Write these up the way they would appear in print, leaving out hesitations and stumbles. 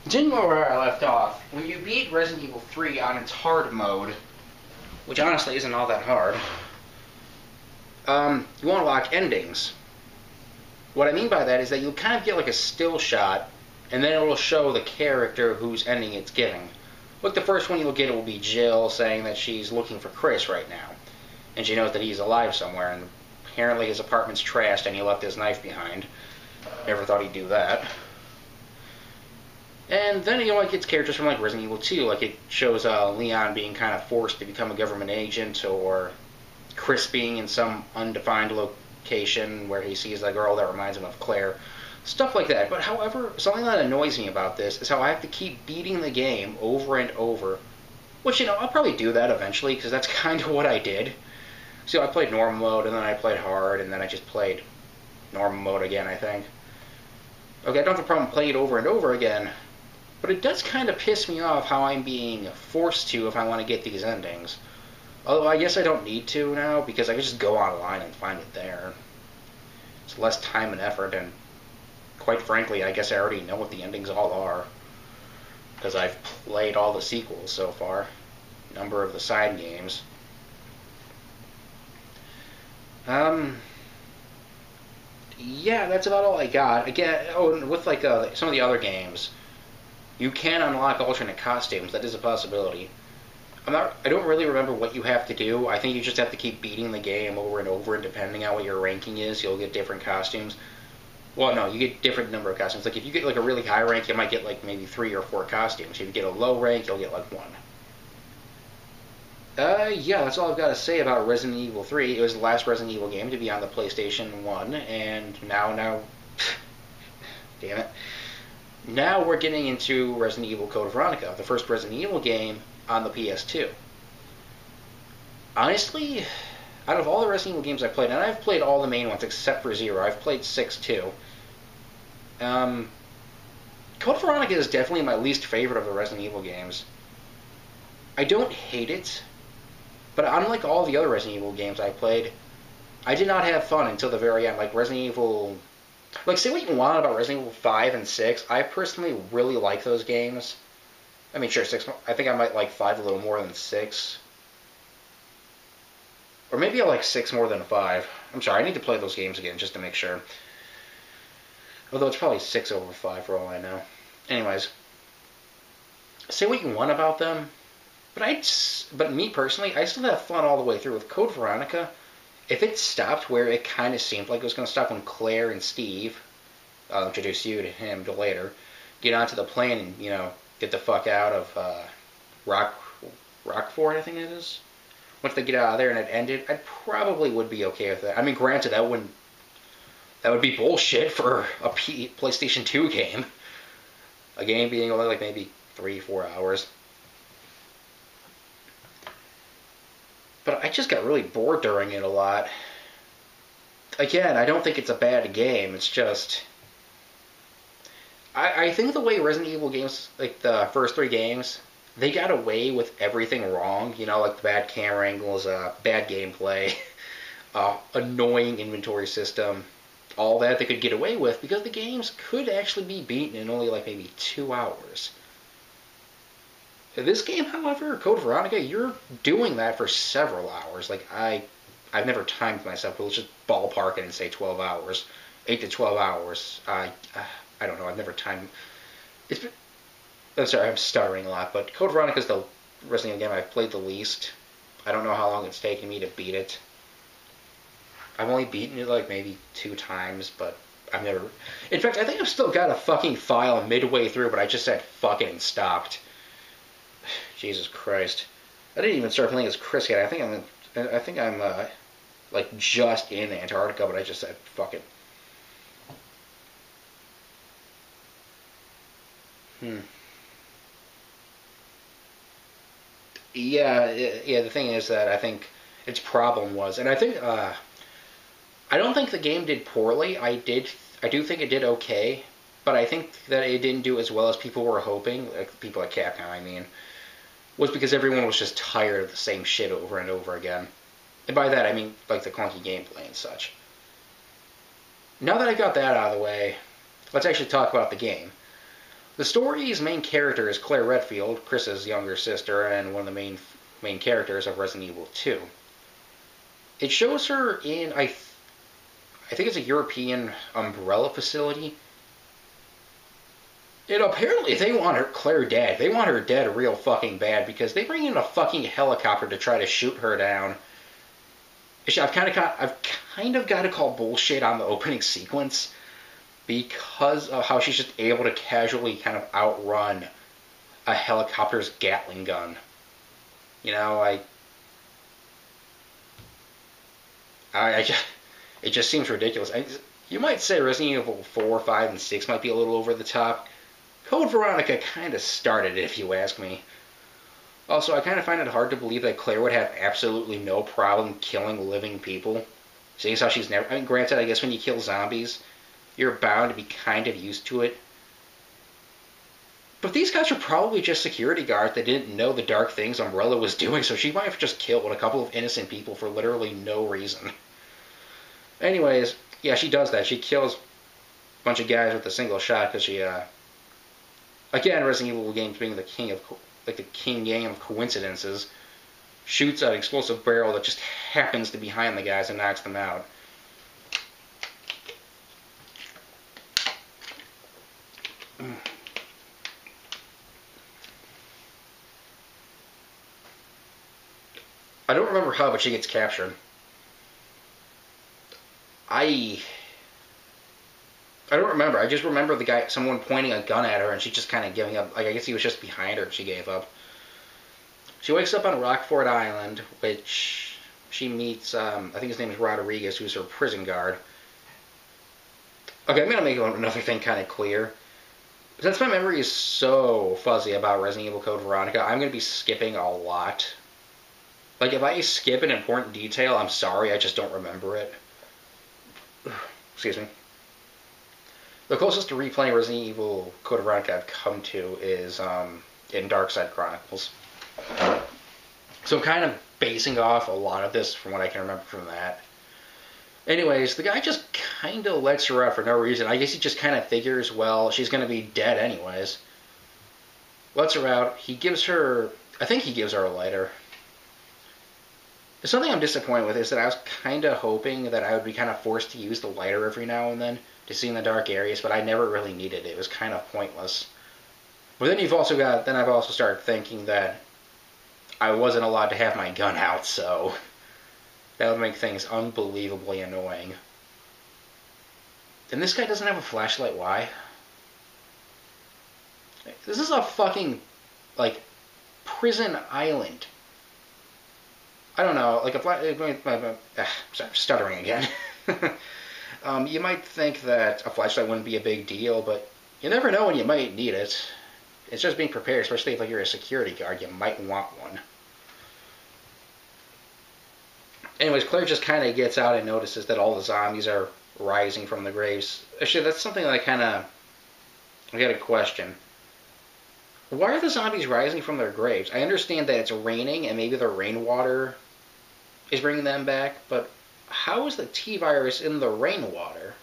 Continuing where I left off, when you beat Resident Evil 3 on its hard mode, which honestly isn't all that hard, you unlock endings. What I mean by that is that you'll kind of get like a still shot, and then it will show the character whose ending it's giving. Like the first one you'll get, it will be Jill saying that she's looking for Chris right now, and she knows that he's alive somewhere, and apparently his apartment's trashed and he left his knife behind. Never thought he'd do that. And then, it gets characters from, like, Resident Evil 2. Like, it shows Leon being kind of forced to become a government agent, or Chris being in some undefined location where he sees a girl that reminds him of Claire. Stuff like that. But, however, something that annoys me about this is how I have to keep beating the game over and over. Which, I'll probably do that eventually, because that's kind of what I did. So, I played normal mode, and then I played hard, and then I just played normal mode again, I think. Okay, I don't have a problem playing it over and over again. But it does kind of piss me off how I'm being forced to if I want to get these endings. Although I guess I don't need to now, because I can just go online and find it there. It's less time and effort, and quite frankly, I guess I already know what the endings all are. Because I've played all the sequels so far. A number of the side games. Yeah, that's about all I got. Again, with like some of the other games, you can unlock alternate costumes. That is a possibility. I don't really remember what you have to do. I think you just have to keep beating the game over and over, and depending on what your ranking is, you'll get different costumes. Well, no, you get different number of costumes. Like, if you get, like, a really high rank, you might get, like, maybe 3 or 4 costumes. If you get a low rank, you'll get, like, 1. Yeah, that's all I've got to say about Resident Evil 3. It was the last Resident Evil game to be on the PlayStation 1, and now... damn it. Now we're getting into Resident Evil Code Veronica, the first Resident Evil game on the PS2. Honestly, out of all the Resident Evil games I've played, and I've played all the main ones except for Zero, I've played 6 too. Code Veronica is definitely my least favorite of the Resident Evil games. I don't hate it, but unlike all the other Resident Evil games I played, I did not have fun until the very end. Like Resident Evil... Like, say what you want about Resident Evil 5 and 6, I personally really like those games. I mean, sure, 6, I think I might like 5 a little more than 6. Or maybe I like 6 more than 5. I'm sorry, I need to play those games again just to make sure. Although it's probably 6 over 5 for all I know. Anyways, say what you want about them, but me personally, I still have fun all the way through. With Code Veronica, if it stopped where it kind of seemed like it was going to stop when Claire and Steve, I'll introduce you to him later, get onto the plane and, get the fuck out of Rockford, I think it is. Once they get out of there and it ended, I probably would be okay with that. I mean, granted, that would be bullshit for a PlayStation 2 game. A game being only like maybe 3-4 hours. But I just got really bored during it a lot. Again, I don't think it's a bad game. It's just... I think the way Resident Evil games, like the first 3 games, they got away with everything wrong. Like the bad camera angles, bad gameplay, annoying inventory system, all that they could get away with because the games could actually be beaten in only like maybe 2 hours. This game, however, Code Veronica, you're doing that for several hours. Like, I've never timed myself, but let's just ballpark it and say 12 hours. 8 to 12 hours. I don't know, I've never timed... I'm sorry, I'm stuttering a lot, but Code Veronica is the Resident Evil game I've played the least. I don't know how long it's taken me to beat it. I've only beaten it like maybe 2 times, but I've never... In fact, I think I've still got a fucking file midway through, but I just said fuck it and stopped. Jesus Christ. I didn't even start playing as Chris yet. I think I'm like just in Antarctica, but I just said fuck it. Yeah, the thing is that I think its problem was, and I think I don't think the game did poorly. I do think it did okay, but I think that it didn't do as well as people were hoping. Like people at Capcom, I mean, was because everyone was just tired of the same shit over and over again. And by that I mean like the clunky gameplay and such. Now that I got that out of the way, let's actually talk about the game. The story's main character is Claire Redfield, Chris's younger sister, and one of the main characters of Resident Evil 2. It shows her in, I think it's a European Umbrella facility. And apparently they want Claire dead. They want her dead real fucking bad because they bring in a fucking helicopter to try to shoot her down. I've kind of got to call bullshit on the opening sequence because of how she's just able to casually kind of outrun a helicopter's Gatling gun. You know, it just seems ridiculous. You might say Resident Evil 4, 5, and 6 might be a little over the top. Code Veronica kind of started it, if you ask me. Also, I kind of find it hard to believe that Claire would have absolutely no problem killing living people. Seeing as how she's never... I mean, granted, I guess when you kill zombies, you're bound to be kind of used to it. But these guys are probably just security guards that didn't know the dark things Umbrella was doing, so she might have just killed a couple of innocent people for literally no reason. Anyways, yeah, she does that. She kills a bunch of guys with a single shot because she, again, Resident Evil games being the king game of coincidences, shoots an explosive barrel that just happens to be behind the guys and knocks them out. I don't remember how, but she gets captured. I don't remember. I just remember someone pointing a gun at her, and she just kind of giving up. Like, I guess he was just behind her, and she gave up. She wakes up on Rockford Island, which she meets, I think his name is Rodriguez, who's her prison guard. Okay, I'm going to make another thing kind of clear. Since my memory is so fuzzy about Resident Evil Code Veronica, I'm going to be skipping a lot. Like, if I skip an important detail, I'm sorry, I just don't remember it. Excuse me. The closest to replaying Resident Evil Code Veronica I've come to is in Darkside Chronicles. So I'm kind of basing off a lot of this from what I can remember from that. Anyways, the guy just kind of lets her out for no reason. I guess he just kind of figures, well, she's going to be dead anyways. Lets her out. I think he gives her a lighter. Something I'm disappointed with is that I was kind of hoping that I would be kind of forced to use the lighter every now and then to see in the dark areas, but I never really needed it. It was kind of pointless. But then I've also started thinking that I wasn't allowed to have my gun out, so that would make things unbelievably annoying. And this guy doesn't have a flashlight, why? This is a fucking, prison island. I don't know, sorry, I'm stuttering again. You might think that a flashlight wouldn't be a big deal, but you never know when you might need it. It's just being prepared, especially if you're a security guard, you might want one. Anyways, Claire just kind of gets out and notices that all the zombies are rising from the graves. Actually, that's something that I got a question. Why are the zombies rising from their graves? I understand that it's raining and maybe the rainwater is bringing them back, but how is the T-virus in the rainwater?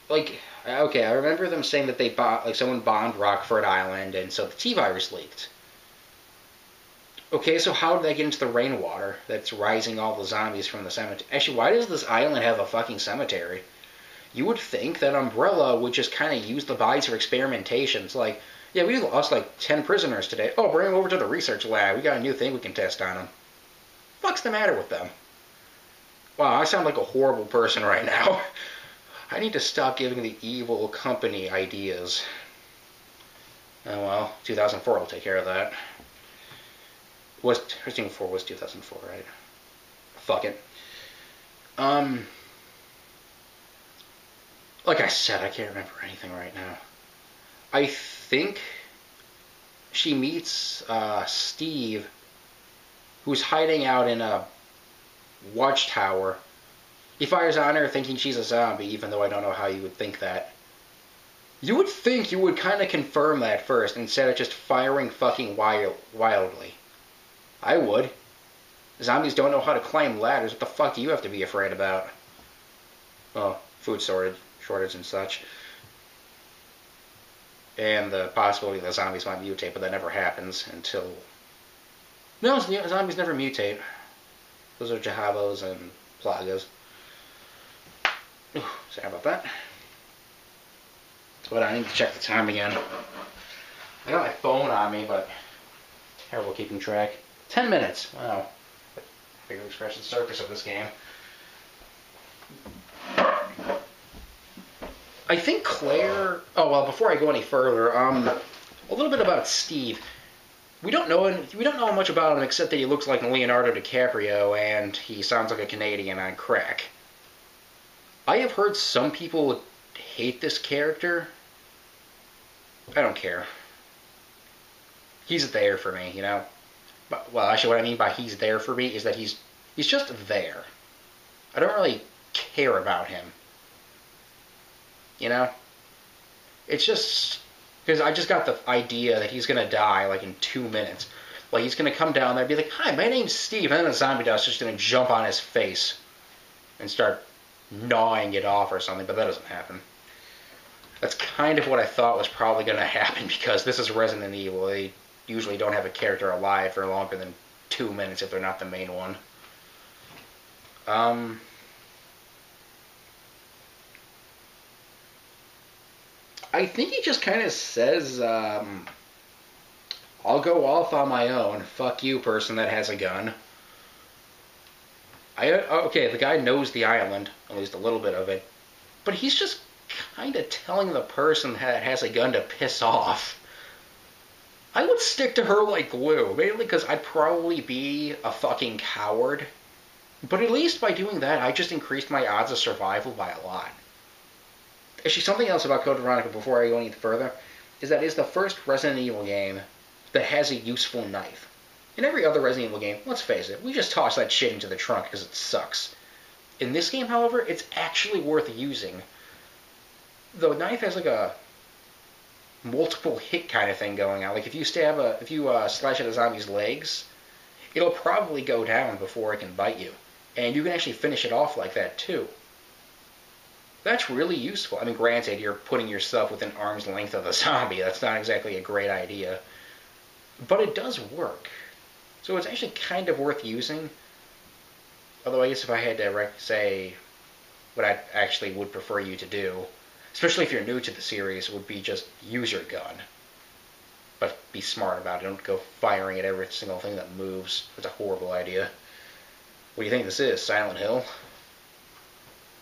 Okay, I remember them saying that someone bombed Rockford Island, and so the T-virus leaked. Okay, so how did they get into the rainwater that's rising all the zombies from the cemetery? Actually, why does this island have a fucking cemetery? You would think that Umbrella would just kind of use the bodies for experimentation. It's like, yeah, we lost 10 prisoners today. Oh, bring them over to the research lab. We got a new thing we can test on them. What's the matter with them? Wow, I sound like a horrible person right now. I need to stop giving the evil company ideas. Oh well, 2004 will take care of that. Resident Evil 4 was 2004, right? Fuck it. Like I said, I can't remember anything right now. I think she meets Steve, who's hiding out in a watchtower. He fires on her thinking she's a zombie, even though I don't know how you would think that. You would think you would kind of confirm that first, instead of just firing fucking wildly. I would. Zombies don't know how to climb ladders. What the fuck do you have to be afraid about? Oh, food storage. shortage and such. And the possibility that zombies might mutate, but that never happens until... No, zombies never mutate. Those are Jahabos and Plagas. Ooh, sorry about that. But I need to check the time again. I got my phone on me, but terrible keeping track. 10 minutes. Wow. I figured we scratched the surface of this game. I think Claire... Oh, well, before I go any further, a little bit about Steve. We don't know much about him except that he looks like Leonardo DiCaprio and he sounds like a Canadian on crack. I have heard some people hate this character. I don't care. He's there for me, you know? But, well, actually what I mean by he's there for me is that he's just there. I don't really care about him. You know? It's just... Because I just got the idea that he's going to die, like, in 2 minutes. Like, he's going to come down there and be like, "Hi, my name's Steve," and then a zombie dog's just going to jump on his face and start gnawing it off or something, but that doesn't happen. That's kind of what I thought was probably going to happen, because this is Resident Evil. They usually don't have a character alive for longer than 2 minutes if they're not the main one. I think he just kind of says, "I'll go off on my own. Fuck you, person that has a gun." Okay, the guy knows the island, at least a little bit of it, but he's just kind of telling the person that has a gun to piss off. I would stick to her like glue, mainly because I'd probably be a fucking coward. But at least by doing that, I just increased my odds of survival by a lot. Actually, something else about Code Veronica before I go any further is that it's the first Resident Evil game that has a useful knife. In every other Resident Evil game, let's face it, we just toss that shit into the trunk because it sucks. In this game, however, it's actually worth using. The knife has like a multiple hit kind of thing going on. Like if you slash at a zombie's legs, it'll probably go down before it can bite you, and you can actually finish it off like that too. That's really useful. I mean, granted, you're putting yourself within arm's length of a zombie. That's not exactly a great idea. But it does work. So it's actually kind of worth using. Although I guess if I had to say what I actually would prefer you to do, especially if you're new to the series, would be just use your gun. But be smart about it. Don't go firing at every single thing that moves. It's a horrible idea. What do you think this is? Silent Hill?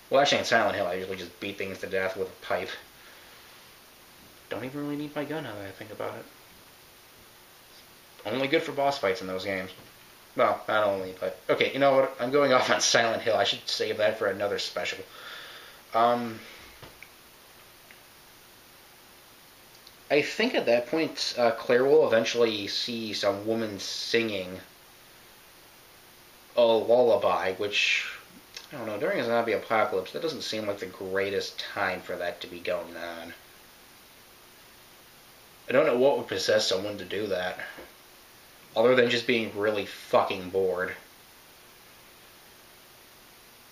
Well, actually, in Silent Hill, I usually just beat things to death with a pipe. Don't even really need my gun now that I think about it. Only good for boss fights in those games. Well, not only, but... Okay, you know what? I'm going off on Silent Hill. I should save that for another special. I think at that point, Claire will eventually see some woman singing a lullaby, which... I don't know, during a zombie apocalypse, that doesn't seem like the greatest time for that to be going on. I don't know what would possess someone to do that, other than just being really fucking bored.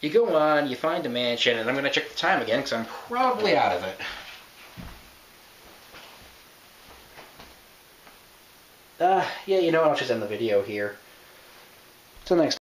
You go on, you find a mansion, and I'm going to check the time again, because I'm probably out of it. Yeah, you know what, I'll just end the video here. Till next time.